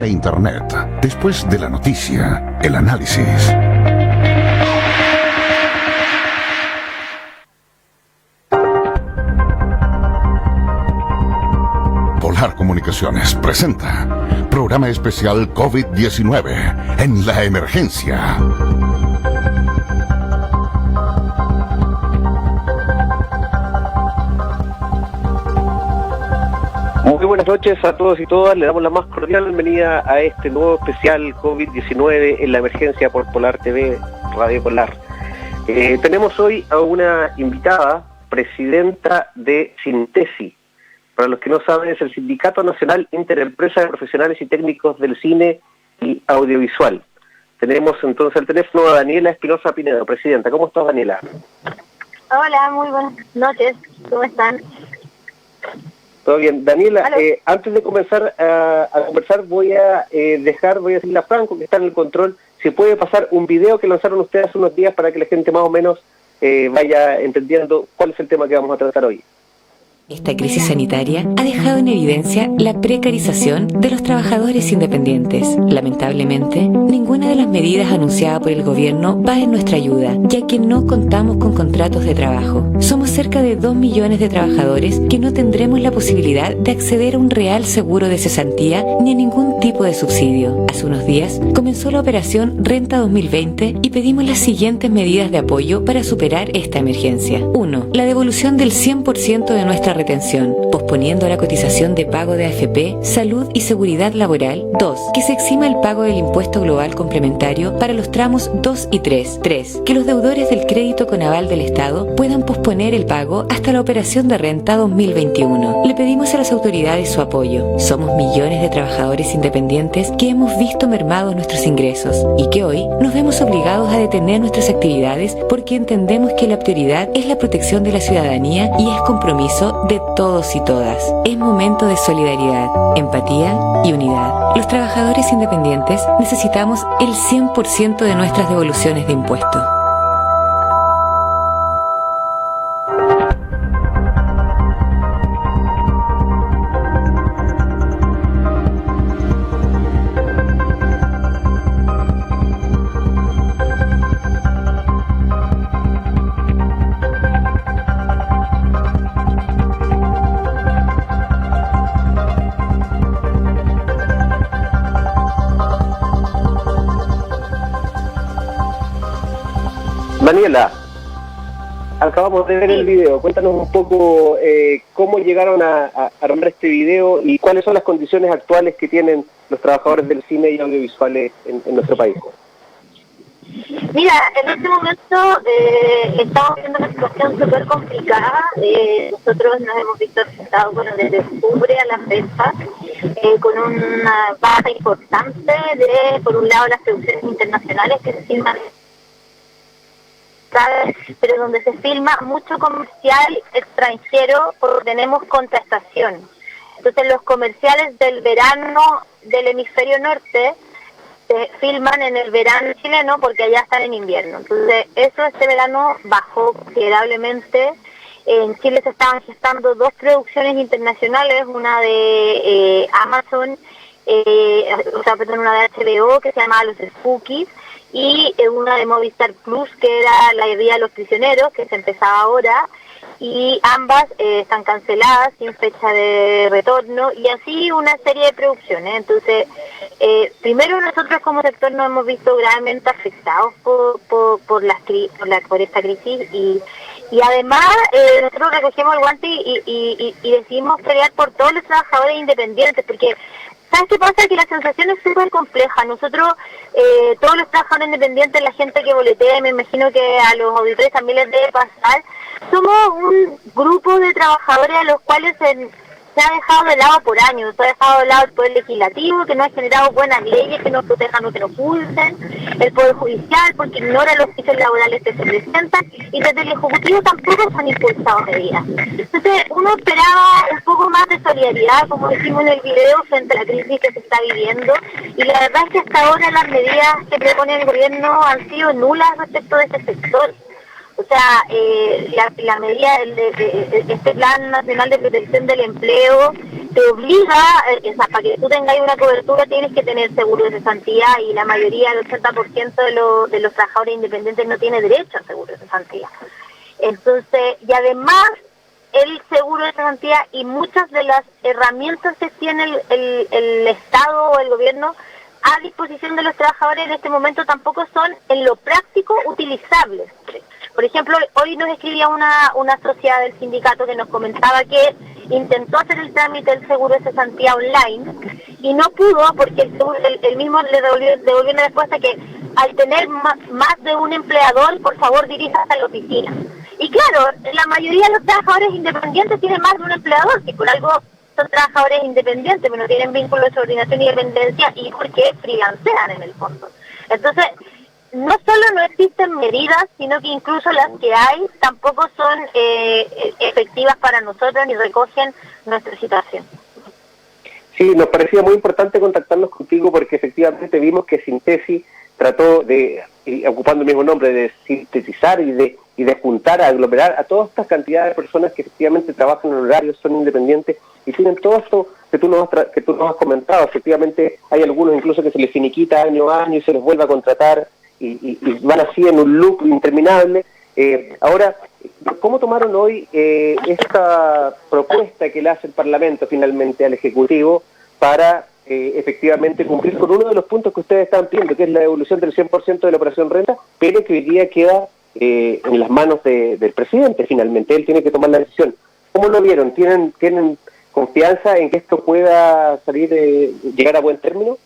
Internet. Después de la noticia, el análisis. Polar Comunicaciones presenta programa especial COVID-19 en la emergencia. Muy buenas noches a todos y todas, le damos la más cordial bienvenida a este nuevo especial COVID-19 en la emergencia por Polar TV, Radio Polar. Tenemos hoy a una invitada, presidenta de Sintesi. Para los que no saben, es el Sindicato Nacional Interempresa de Profesionales y Técnicos del Cine y Audiovisual. Tenemos entonces al teléfono a Daniela Espinosa Pinedo, presidenta. ¿Cómo estás, Daniela? Hola, muy buenas noches, ¿cómo están? Todo bien. Daniela, antes de comenzar a conversar, voy a decirle a Franco, que está en el control, si puede pasar un video que lanzaron ustedes hace unos días para que la gente más o menos vaya entendiendo cuál es el tema que vamos a tratar hoy. Esta crisis sanitaria ha dejado en evidencia la precarización de los trabajadores independientes. Lamentablemente, ninguna de las medidas anunciadas por el gobierno va en nuestra ayuda, ya que no contamos con contratos de trabajo. Somos cerca de 2 millones de trabajadores que no tendremos la posibilidad de acceder a un real seguro de cesantía ni a ningún tipo de subsidio. Hace unos días comenzó la operación Renta 2020 y pedimos las siguientes medidas de apoyo para superar esta emergencia. 1. La devolución del 100% de nuestra retención, posponiendo la cotización de pago de AFP, salud y seguridad laboral. 2. Que se exima el pago del impuesto global complementario para los tramos 2 y 3. 3. Que los deudores del crédito con aval del Estado puedan posponer el pago hasta la operación de Renta 2021. Le pedimos a las autoridades su apoyo. Somos millones de trabajadores independientes que hemos visto mermados nuestros ingresos y que hoy nos vemos obligados a detener nuestras actividades porque entendemos que la prioridad es la protección de la ciudadanía y es compromiso de todos y todas. Es momento de solidaridad, empatía y unidad. Los trabajadores independientes necesitamos el 100% de nuestras devoluciones de impuestos. Daniela, acabamos de ver el video. Cuéntanos un poco cómo llegaron a armar este video y cuáles son las condiciones actuales que tienen los trabajadores del cine y audiovisuales en nuestro país. Mira, en este momento estamos viendo una situación súper complicada. Nosotros nos hemos visto afectados desde octubre a la fecha, con una baja importante de, por un lado, las producciones internacionales que se filman, pero donde se filma mucho comercial extranjero porque tenemos contrastación. Entonces los comerciales del verano del hemisferio norte se filman en el verano chileno porque allá están en invierno. Entonces este verano bajó considerablemente. En Chile se estaban gestando 2 producciones internacionales, una de Amazon, una de HBO que se llamaba Los Spookies, y una de Movistar Plus que era La Vida de los Prisioneros, que se empezaba ahora, y ambas están canceladas sin fecha de retorno, y así una serie de producciones. Entonces, primero nosotros como sector nos hemos visto gravemente afectados por esta crisis, y además nosotros recogemos el guante y decidimos pelear por todos los trabajadores independientes, porque ¿sabes qué pasa? Que la sensación es súper compleja. Nosotros, todos los trabajadores independientes, la gente que boletea, me imagino que a los auditores también les debe pasar, somos un grupo de trabajadores a los cuales se ha dejado de lado por años. Se ha dejado de lado el Poder Legislativo, que no ha generado buenas leyes que nos protejan o que nos pulsen, el Poder Judicial, porque ignora los oficios laborales que se presentan, y desde el Ejecutivo tampoco se han impulsado medidas. Entonces, uno esperaba un poco más de solidaridad, como decimos en el video, frente a la crisis que se está viviendo, y la verdad es que hasta ahora las medidas que propone el gobierno han sido nulas respecto de este sector. O sea, la medida de este Plan Nacional de Protección del Empleo te obliga, o sea, para que tú tengas una cobertura tienes que tener seguro de cesantía, y la mayoría, el 80% de los trabajadores independientes no tiene derecho a seguro de cesantía. Entonces, y además, el seguro de cesantía y muchas de las herramientas que tiene el Estado o el gobierno a disposición de los trabajadores en este momento tampoco son en lo práctico utilizables. Por ejemplo, hoy nos escribía una sociedad del sindicato que nos comentaba que intentó hacer el trámite del seguro de cesantía online y no pudo porque el mismo le devolvió una respuesta que al tener más de un empleador, por favor diríjase a la oficina. Y claro, la mayoría de los trabajadores independientes tienen más de un empleador, que por algo son trabajadores independientes, pero no tienen vínculo de subordinación y dependencia y porque freelancean en el fondo. Entonces, no solo no existen medidas, sino que incluso las que hay tampoco son efectivas para nosotros ni recogen nuestra situación. Sí, nos parecía muy importante contactarnos contigo porque efectivamente vimos que Sintesi trató de, ocupando el mismo nombre, de sintetizar y de juntar, a aglomerar a todas estas cantidades de personas que efectivamente trabajan en horarios, son independientes y tienen todo esto que tú nos has comentado. Efectivamente hay algunos incluso que se les finiquita año a año y se les vuelve a contratar y van así en un loop interminable. Ahora, ¿cómo tomaron hoy esta propuesta que le hace el Parlamento finalmente al Ejecutivo para efectivamente cumplir con uno de los puntos que ustedes están pidiendo, que es la devolución del 100% de la operación renta, pero que hoy día queda en las manos del presidente finalmente? Él tiene que tomar la decisión. ¿Cómo lo vieron? ¿Tienen confianza en que esto pueda llegar a buen término?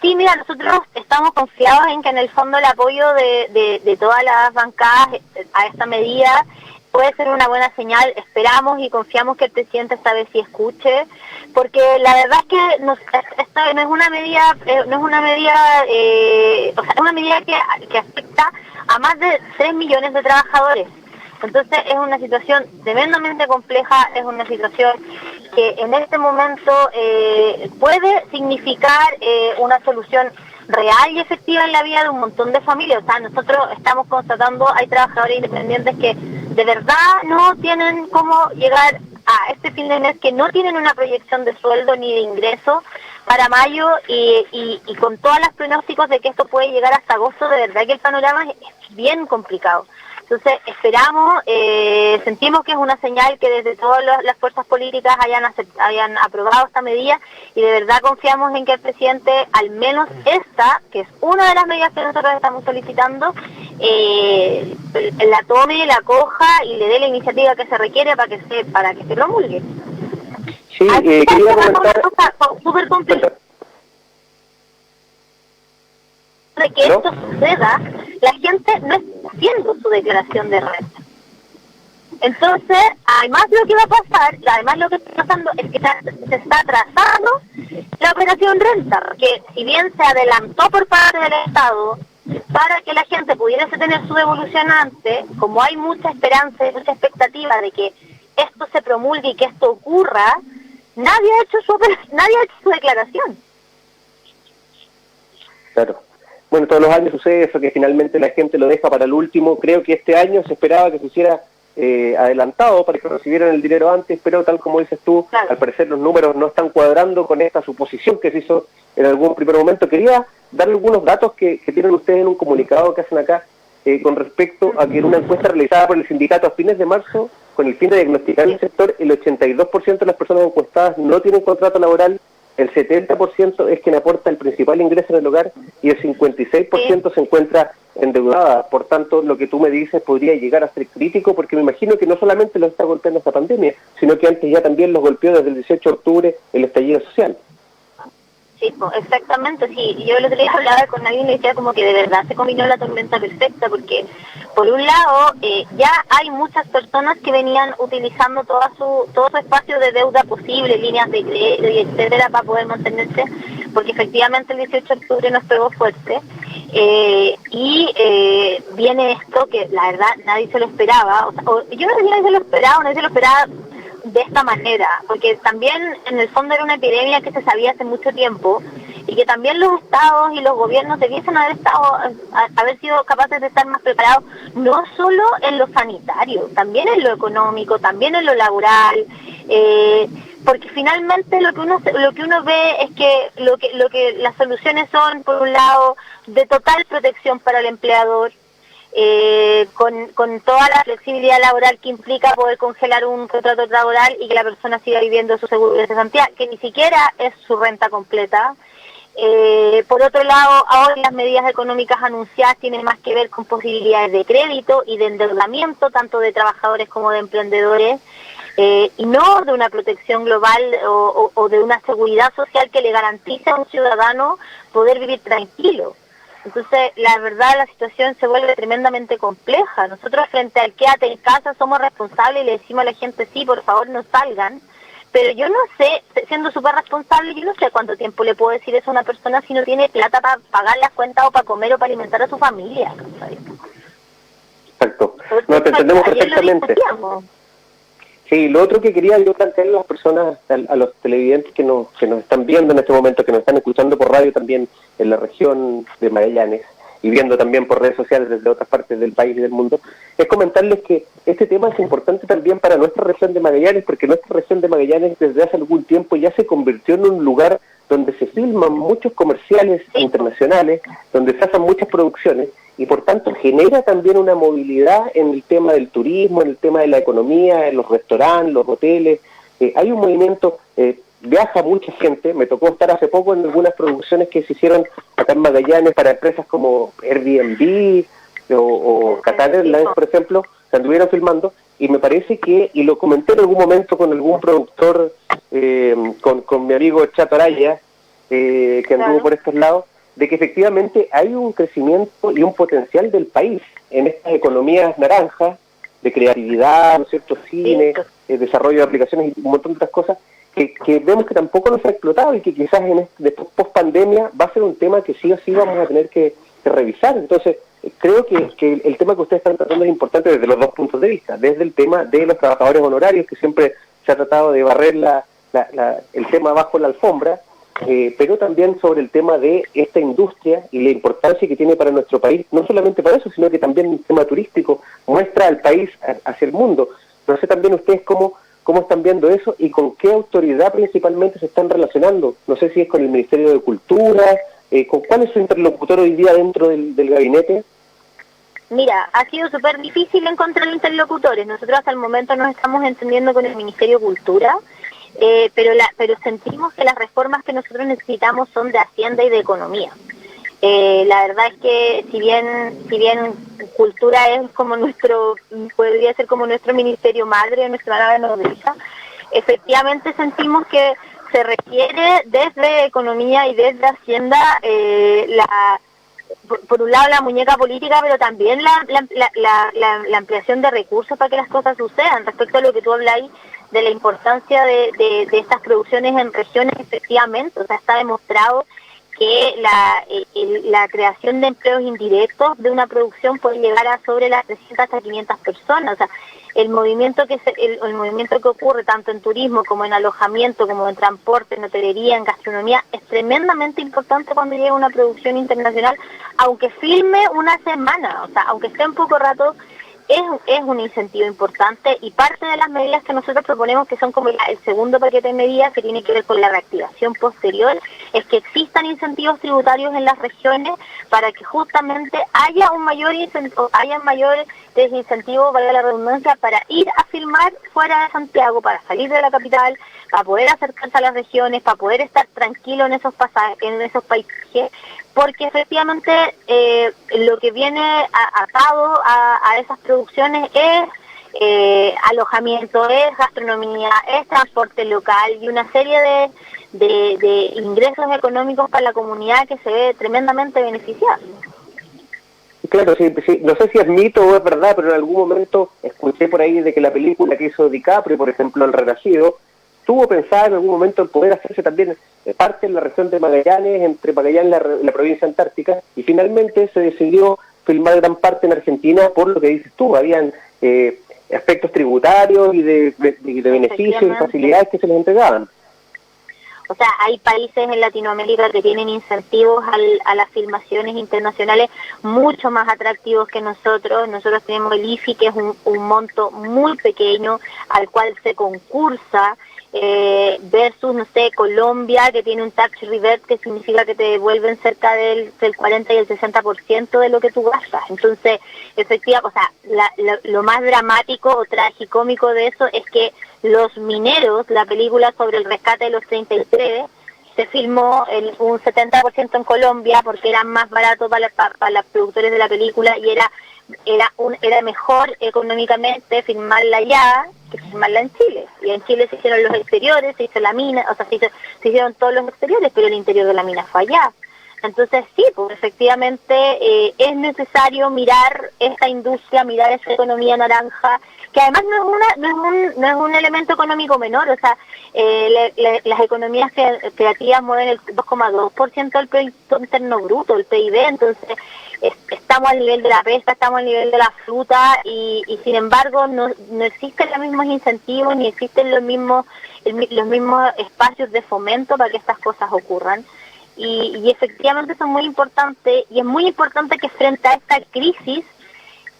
Sí, mira, nosotros estamos confiados en que en el fondo el apoyo de todas las bancadas a esta medida puede ser una buena señal. Esperamos y confiamos que el presidente esta vez sí escuche, porque la verdad es que esta no es una medida, o sea, es una medida que afecta a más de 3 millones de trabajadores. Entonces es una situación tremendamente compleja, es una situación que en este momento puede significar una solución real y efectiva en la vida de un montón de familias. O sea, nosotros estamos constatando, hay trabajadores independientes que de verdad no tienen cómo llegar a este fin de mes, que no tienen una proyección de sueldo ni de ingreso para mayo y con todos los pronósticos de que esto puede llegar hasta agosto, de verdad que el panorama es bien complicado. Entonces esperamos, sentimos que es una señal que desde todas las fuerzas políticas hayan aprobado esta medida y de verdad confiamos en que el presidente, al menos esta, que es una de las medidas que nosotros estamos solicitando, la tome, la coja y le dé la iniciativa que se requiere para que se promulgue. Sí, quería comentar... Súper complicado. De que esto suceda, la gente no está haciendo su declaración de renta. Entonces, además lo que va a pasar, además lo que está pasando es que se está atrasando la operación renta, que si bien se adelantó por parte del Estado para que la gente pudiese tener su devolución antes, como hay mucha esperanza y mucha expectativa de que esto se promulgue y que esto ocurra, nadie ha hecho su declaración. Claro. Bueno, todos los años sucede eso, que finalmente la gente lo deja para el último. Creo que este año se esperaba que se hiciera adelantado para que recibieran el dinero antes, pero tal como dices tú, claro, al parecer los números no están cuadrando con esta suposición que se hizo en algún primer momento. Quería dar algunos datos que tienen ustedes en un comunicado que hacen acá con respecto a que en una encuesta realizada por el sindicato a fines de marzo, con el fin de diagnosticar el sector, el 82% de las personas encuestadas no tienen contrato laboral, el 70% es quien aporta el principal ingreso en el hogar y el 56% se encuentra endeudada. Por tanto, lo que tú me dices podría llegar a ser crítico, porque me imagino que no solamente los está golpeando esta pandemia, sino que antes ya también los golpeó desde el 18 de octubre el estallido social. Sí, exactamente, sí. Yo el otro día hablaba con alguien y le decía como que de verdad se combinó la tormenta perfecta, porque por un lado ya hay muchas personas que venían utilizando todo su espacio de deuda posible, líneas de crédito y etcétera, para poder mantenerse, porque efectivamente el 18 de octubre nos pegó fuerte, y viene esto que la verdad nadie se lo esperaba, o sea, yo no sé si nadie se lo esperaba de esta manera, porque también en el fondo era una epidemia que se sabía hace mucho tiempo y que también los estados y los gobiernos debiesen haber sido capaces de estar más preparados, no solo en lo sanitario, también en lo económico, también en lo laboral, porque finalmente lo que uno ve es que lo que las soluciones son, por un lado, de total protección para el empleador, con toda la flexibilidad laboral que implica poder congelar un contrato laboral y que la persona siga viviendo su seguro de cesantía, que ni siquiera es su renta completa. Por otro lado, ahora las medidas económicas anunciadas tienen más que ver con posibilidades de crédito y de endeudamiento, tanto de trabajadores como de emprendedores, y no de una protección global o de una seguridad social que le garantice a un ciudadano poder vivir tranquilo. Entonces, la verdad, la situación se vuelve tremendamente compleja. Nosotros, frente al quédate en casa, somos responsables y le decimos a la gente, sí, por favor, no salgan. Pero yo no sé, siendo súper responsable, yo no sé cuánto tiempo le puedo decir eso a una persona si no tiene plata para pagar las cuentas o para comer o para alimentar a su familia. Exacto. No, te entendemos perfectamente. Sí, lo otro que quería yo plantearle a las personas, a los televidentes que nos están viendo en este momento, que nos están escuchando por radio también en la región de Magallanes y viendo también por redes sociales desde otras partes del país y del mundo, es comentarles que este tema es importante también para nuestra región de Magallanes, porque nuestra región de Magallanes desde hace algún tiempo ya se convirtió en un lugar donde se filman muchos comerciales internacionales, donde se hacen muchas producciones, y por tanto genera también una movilidad en el tema del turismo, en el tema de la economía, en los restaurantes, los hoteles. Hay un movimiento, viaja mucha gente. Me tocó estar hace poco en algunas producciones que se hicieron acá en Magallanes para empresas como Airbnb o Qatar Airlines, por ejemplo, se anduvieron filmando, y me parece que, y lo comenté en algún momento con algún productor, con mi amigo Chato Araya, que anduvo por estos lados, de que efectivamente hay un crecimiento y un potencial del país en estas economías naranjas, de creatividad, ¿no es cierto?, cine, desarrollo de aplicaciones y un montón de otras cosas, que vemos que tampoco nos ha explotado y que quizás después post-pandemia va a ser un tema que sí o sí vamos a tener que revisar. Entonces, creo que el tema que ustedes están tratando es importante desde los dos puntos de vista, desde el tema de los trabajadores honorarios, que siempre se ha tratado de barrer el tema bajo la alfombra, pero también sobre el tema de esta industria y la importancia que tiene para nuestro país, no solamente para eso, sino que también el tema turístico muestra al país hacia el mundo. No sé también ustedes cómo están viendo eso y con qué autoridad principalmente se están relacionando. No sé si es con el Ministerio de Cultura, con cuál es su interlocutor hoy día dentro del gabinete. Mira, ha sido súper difícil encontrar interlocutores. Nosotros hasta el momento nos estamos entendiendo con el Ministerio de Cultura, pero sentimos que las reformas que nosotros necesitamos son de Hacienda y de Economía. La verdad es que si bien Cultura es como podría ser como nuestro ministerio madre, nuestra nave nodriza, efectivamente sentimos que se requiere desde Economía y desde Hacienda por un lado la muñeca política, pero también la ampliación de recursos para que las cosas sucedan. Respecto a lo que tú habláis de la importancia de estas producciones en regiones, efectivamente, o sea, está demostrado que la creación de empleos indirectos de una producción puede llegar a sobre las 300 hasta 500 personas. O sea, el movimiento que ocurre tanto en turismo como en alojamiento, como en transporte, en hotelería, en gastronomía, es tremendamente importante cuando llega una producción internacional, aunque filme una semana, o sea, aunque esté un poco rato. Es un incentivo importante, y parte de las medidas que nosotros proponemos, que son como el segundo paquete de medidas que tiene que ver con la reactivación posterior, es que existan incentivos tributarios en las regiones para que justamente haya un mayor desincentivo, valga la redundancia, para ir a filmar fuera de Santiago, para salir de la capital, para poder acercarse a las regiones, para poder estar tranquilo en esos paisajes, porque efectivamente lo que viene atado a esas producciones es alojamiento, es gastronomía, es transporte local y una serie de ingresos económicos para la comunidad que se ve tremendamente beneficiada. Claro, sí, no sé si es mito o es verdad, pero en algún momento escuché por ahí de que la película que hizo DiCaprio, por ejemplo, El Renacido, tuvo pensado en algún momento en poder hacerse también parte en la región de Magallanes, entre Magallanes y la provincia antártica, y finalmente se decidió filmar gran parte en Argentina por lo que dices tú. Habían aspectos tributarios y de beneficios y facilidades que se les entregaban. O sea, hay países en Latinoamérica que tienen incentivos a las filmaciones internacionales mucho más atractivos que nosotros. Nosotros tenemos el IFI, que es un monto muy pequeño al cual se concursa, versus, no sé, Colombia, que tiene un tax revert, que significa que te devuelven cerca del 40 y el 60% de lo que tú gastas. Entonces, efectivamente, o sea, lo más dramático o tragicómico de eso es que Los Mineros, la película sobre el rescate de los 33, se filmó un 70% en Colombia porque era más barato para los productores de la película y era mejor económicamente filmarla allá que filmarla en Chile. Y en Chile se hicieron los exteriores, se hizo la mina, o sea, se hicieron todos los exteriores, pero el interior de la mina fue allá. Entonces sí, pues efectivamente es necesario mirar esta industria, mirar esa economía naranja, que además no es un elemento económico menor. O sea, las economías creativas mueven el 2,2% del Producto Interno Bruto, el PIB. Entonces estamos al nivel de la pesca, estamos al nivel de la fruta, y sin embargo no existen los mismos incentivos ni existen los mismos espacios de fomento para que estas cosas ocurran. Y efectivamente son muy importantes, y es muy importante que frente a esta crisis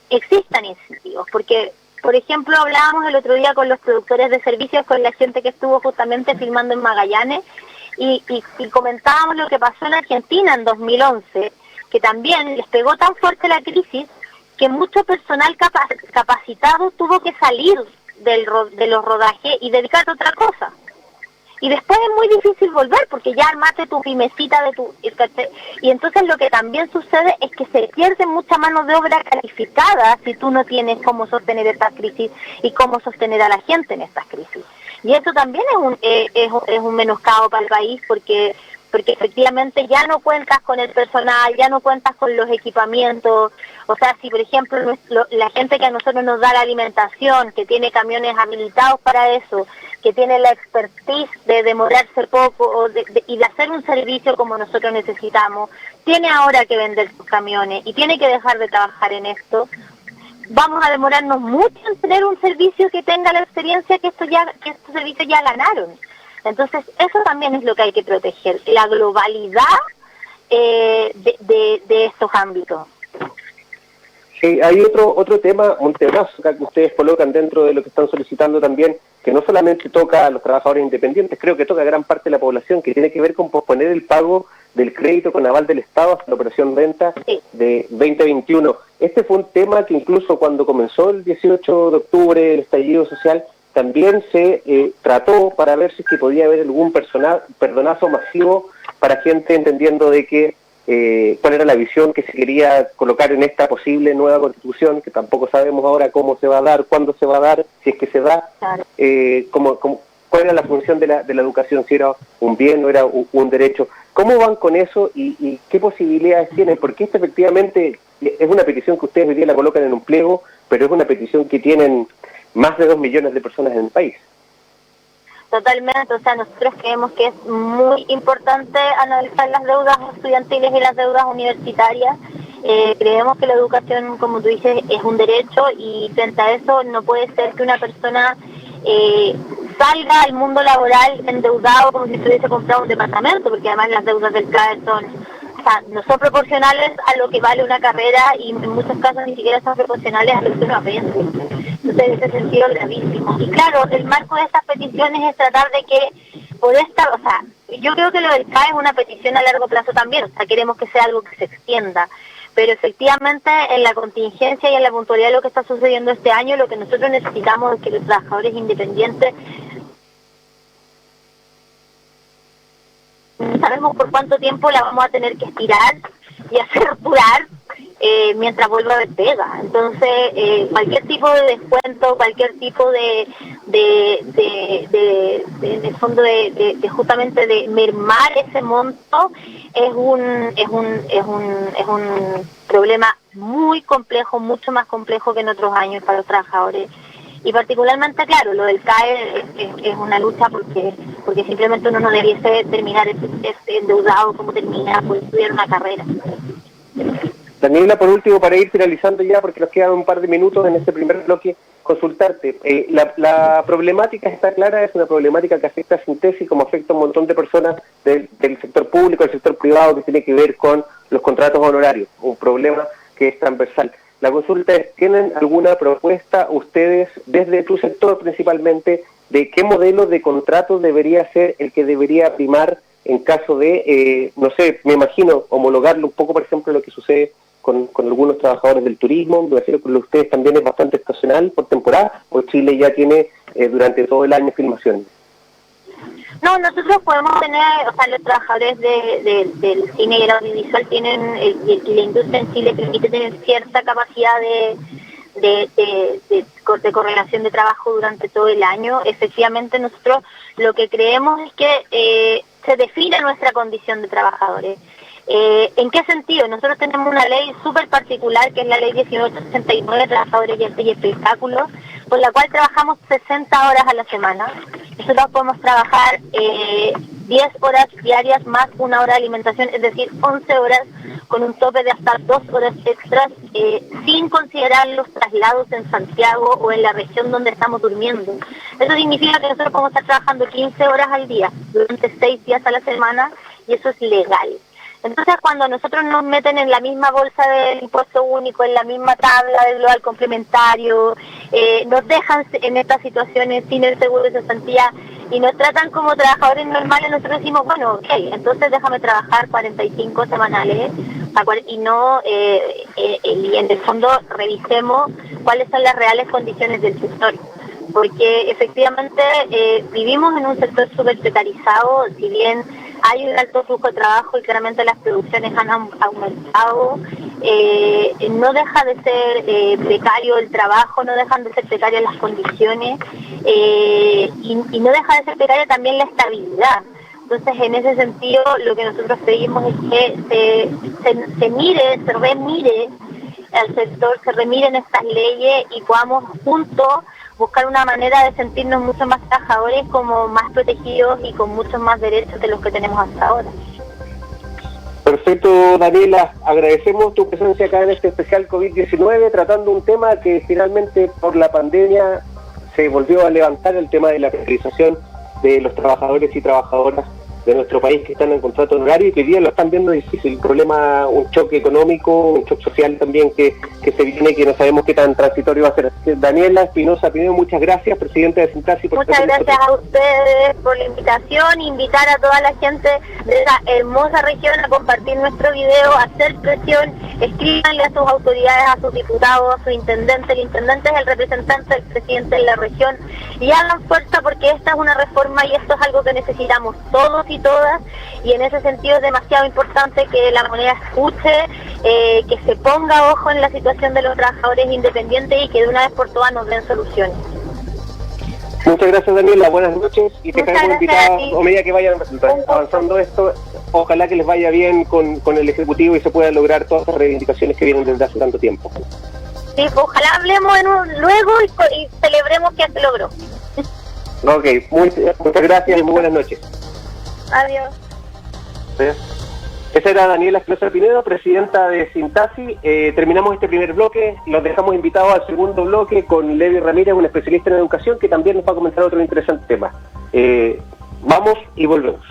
existan incentivos, porque, por ejemplo, hablábamos el otro día con los productores de servicios, con la gente que estuvo justamente filmando en Magallanes, y comentábamos lo que pasó en Argentina en 2011, que también les pegó tan fuerte la crisis que mucho personal capacitado tuvo que salir de los rodajes y dedicarse a otra cosa. Y después es muy difícil volver porque ya armaste tu pymecita y entonces lo que también sucede es que se pierde mucha mano de obra calificada si tú no tienes cómo sostener esta crisis y cómo sostener a la gente en estas crisis. Y eso también es un menoscabo para el país porque efectivamente ya no cuentas con el personal, ya no cuentas con los equipamientos. O sea, si por ejemplo la gente que a nosotros nos da la alimentación, que tiene camiones habilitados para eso, que tiene la expertise de demorarse poco y de hacer un servicio como nosotros necesitamos, tiene ahora que vender sus camiones y tiene que dejar de trabajar en esto, vamos a demorarnos mucho en tener un servicio que tenga la experiencia que estos servicios ya ganaron. Entonces, eso también es lo que hay que proteger, la globalidad de estos ámbitos. Sí, hay otro tema, un temazo que ustedes colocan dentro de lo que están solicitando también, que no solamente toca a los trabajadores independientes, creo que toca a gran parte de la población, que tiene que ver con posponer el pago del crédito con aval del Estado hasta la operación renta de 2021. Este fue un tema que incluso cuando comenzó el 18 de octubre el estallido social, también se trató para ver si es que podía haber algún perdonazo masivo para gente entendiendo de que cuál era la visión que se quería colocar en esta posible nueva constitución, que tampoco sabemos ahora cómo se va a dar, cuándo se va a dar, si es que se da, cuál era la función de la educación, si era un bien o era un derecho. ¿Cómo van con eso y qué posibilidades tienen? Porque esta efectivamente es una petición que ustedes hoy día la colocan en un pliego, pero es una petición que tienen más de 2 millones de personas en el país. Totalmente, o sea, nosotros creemos que es muy importante analizar las deudas estudiantiles y las deudas universitarias. Creemos que la educación, como tú dices, es un derecho, y frente a eso no puede ser que una persona salga al mundo laboral endeudado como si se hubiese comprado un departamento, porque además las deudas del CAE no son proporcionales a lo que vale una carrera, y en muchos casos ni siquiera son proporcionales a lo que uno aprende. Entonces, en ese sentido, gravísimo. Y claro, el marco de estas peticiones es tratar de que yo creo que lo del CAE es una petición a largo plazo también, o sea, queremos que sea algo que se extienda, pero efectivamente en la contingencia y en la puntualidad de lo que está sucediendo este año, lo que nosotros necesitamos es que los trabajadores independientes, sabemos por cuánto tiempo la vamos a tener que estirar y hacer durar mientras vuelva a haber pega. Entonces, cualquier tipo de descuento, cualquier tipo de fondo de justamente de mermar ese monto es un problema muy complejo, mucho más complejo que en otros años para los trabajadores. Y particularmente, claro, lo del CAE es una lucha porque simplemente uno no debiese terminar endeudado como termina por estudiar una carrera. Daniela, por último, para ir finalizando ya, porque nos quedan un par de minutos en este primer bloque, consultarte, la problemática está clara, es una problemática que afecta a Sintesi como afecta a un montón de personas del sector público, del sector privado, que tiene que ver con los contratos honorarios, un problema que es transversal. La consulta es, ¿tienen alguna propuesta ustedes, desde tu sector principalmente, de qué modelo de contrato debería ser el que debería primar en caso de, no sé, me imagino, homologarlo un poco, por ejemplo, lo que sucede con algunos trabajadores del turismo? Me imagino que ustedes también es bastante estacional por temporada, o Chile ya tiene durante todo el año filmaciones. No, nosotros podemos tener, o sea, los trabajadores del cine y el audiovisual tienen, y la industria en Chile permite tener cierta capacidad de correlación de trabajo durante todo el año. Efectivamente, nosotros lo que creemos es que se define nuestra condición de trabajadores. ¿En qué sentido? Nosotros tenemos una ley súper particular, que es la ley 1969 de trabajadores y espectáculos, por la cual trabajamos 60 horas a la semana. Nosotros podemos trabajar 10 horas diarias más una hora de alimentación, es decir, 11 horas con un tope de hasta 2 horas extras, sin considerar los traslados en Santiago o en la región donde estamos durmiendo. Eso significa que nosotros podemos estar trabajando 15 horas al día, durante 6 días a la semana, y eso es legal. Entonces, cuando nosotros nos meten en la misma bolsa del impuesto único, en la misma tabla del global complementario, nos dejan en estas situaciones sin el seguro de cesantía y nos tratan como trabajadores normales, nosotros decimos, bueno, ok, entonces déjame trabajar 45 semanales y no, y en el fondo revisemos cuáles son las reales condiciones del sector. Porque efectivamente vivimos en un sector súper precarizado, si bien hay un alto flujo de trabajo y claramente las producciones han aumentado, no deja de ser precario el trabajo, no dejan de ser precarias las condiciones y no deja de ser precaria también la estabilidad. Entonces, en ese sentido, lo que nosotros pedimos es que se remire al sector, se remiren estas leyes y podamos juntos buscar una manera de sentirnos mucho más trabajadores, como más protegidos y con muchos más derechos de los que tenemos hasta ahora. Perfecto, Daniela, agradecemos tu presencia acá en este especial COVID-19, tratando un tema que finalmente por la pandemia se volvió a levantar, el tema de la precarización de los trabajadores y trabajadoras de nuestro país que están en contrato honorario y que hoy día lo están viendo difícil. El problema, un choque económico, un choque social también que se viene, que no sabemos qué tan transitorio va a ser. Daniela Espinosa Pinedo, muchas gracias, presidente de Sintasi. Muchas gracias a ustedes por la invitación, invitar a toda la gente de esa hermosa región a compartir nuestro video, a hacer presión, escríbanle a sus autoridades, a sus diputados, a su intendente. El intendente es el representante del presidente de la región, y hagan fuerza porque esta es una reforma y esto es algo que necesitamos todos y todas, y en ese sentido es demasiado importante que la moneda escuche, que se ponga ojo en la situación de los trabajadores independientes y que de una vez por todas nos den soluciones. Muchas gracias, Daniela, buenas noches, y te quedamos invitados a medida que vayan avanzando esto. Ojalá que les vaya bien con el Ejecutivo y se puedan lograr todas las reivindicaciones que vienen desde hace tanto tiempo. Sí, ojalá hablemos luego y celebremos que se logró. Ok, muchas gracias y muy buenas noches. Adiós. Esa era Daniela Espinosa Pinedo, presidenta de Sintasi. Terminamos este primer bloque, los dejamos invitados al segundo bloque con Levi Ramírez, un especialista en educación, que también nos va a comentar otro interesante tema. Vamos y volvemos.